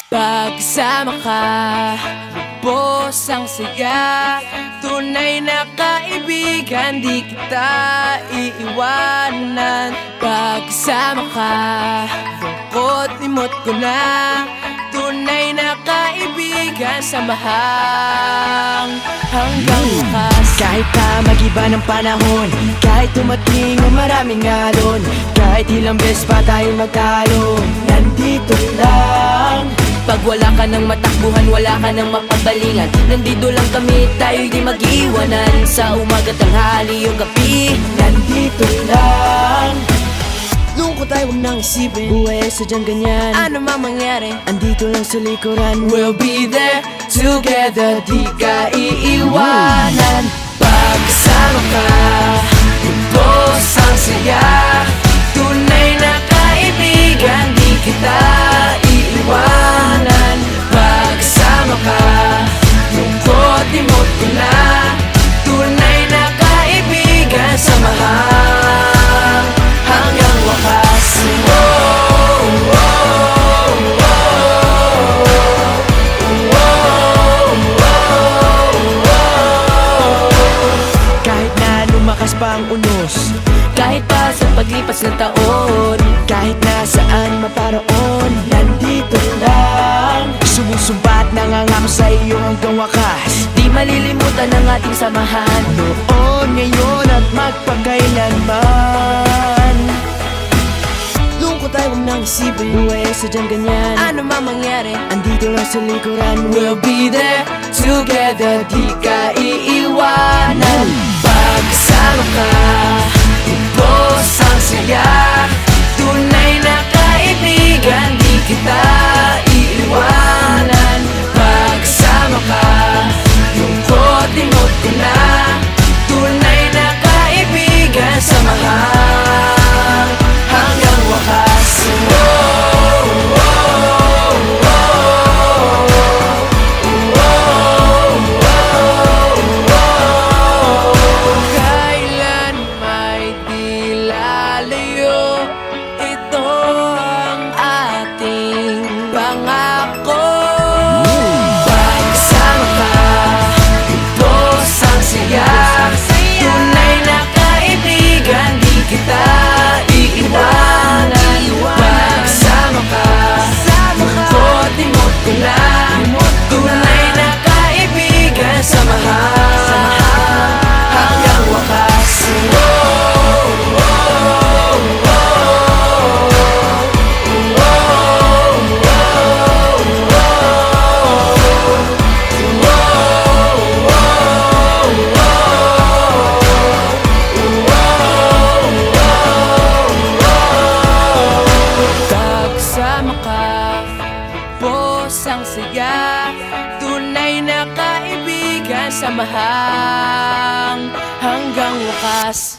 Pagkasama ka, lubos ang saya. Tunay na kaibigan, di kita iiwanan. Pagkasama ka, lungkot limot ko na. Tunay na kaibigan, samahang hanggang wakas. Kahit pa mag-iba ng panahon, kahit tumating ang maraming alon, kahit ilang beses pa tayo magtalo, nandito lang. Pag wala ka ng matakbuhan, wala ka ng mapagbalingan, nandito lang kami, tayo'y di mag-iwanan. Sa umaga, tanghali, yung gabi, nandito lang. Lungkot ay huwag nang isipin, buhay ay sadyang ganyan. ano man mangyari, Andito lang sa likuran, we'll be there together, di ka iiwanan. Pagkasama ka, lubos ang saya. Tunay na kaibigan, di kita iiwanan. Pagkasama ka, lungkot limot ko na. Tunay na kaibigan, samahang hanggang wakas. kahit na lumakas pa ang unos, Kahit pa sa paglipas ng taon, kahit nasaan maparoon, nandito lang. Sumusumpa at nangangako sa iyo hanggang wakas. di malilimutan ang ating samahan. Noon, ngayon at magpakailanman. Lungkot ay huwag nang isipin, buhay ay sadyang ganyan. Ano man mangyari, Andito lang sa likuran, we'll be there together, di ka iiwanan. Pagkasama ka, lubos ang saya. Tunay na kaibigan, di kita iiwanan. Pagkasama ka, lungkot limot ko na. Tunay na kaibigan, samahang hanggang wakas. Kailan may di lalayo, ito ang ating pangako. Pagkasama ka, lubos ang saya. Tunay na kaibigan, di kita iiwanan. Pagkasama ka, lungkot limot ko na. Tunay na kaibigan, samahang hanggang wakas. Pagkasama ka, lubos ang saya. Tunay na kaibigan, samahang hanggang wakas.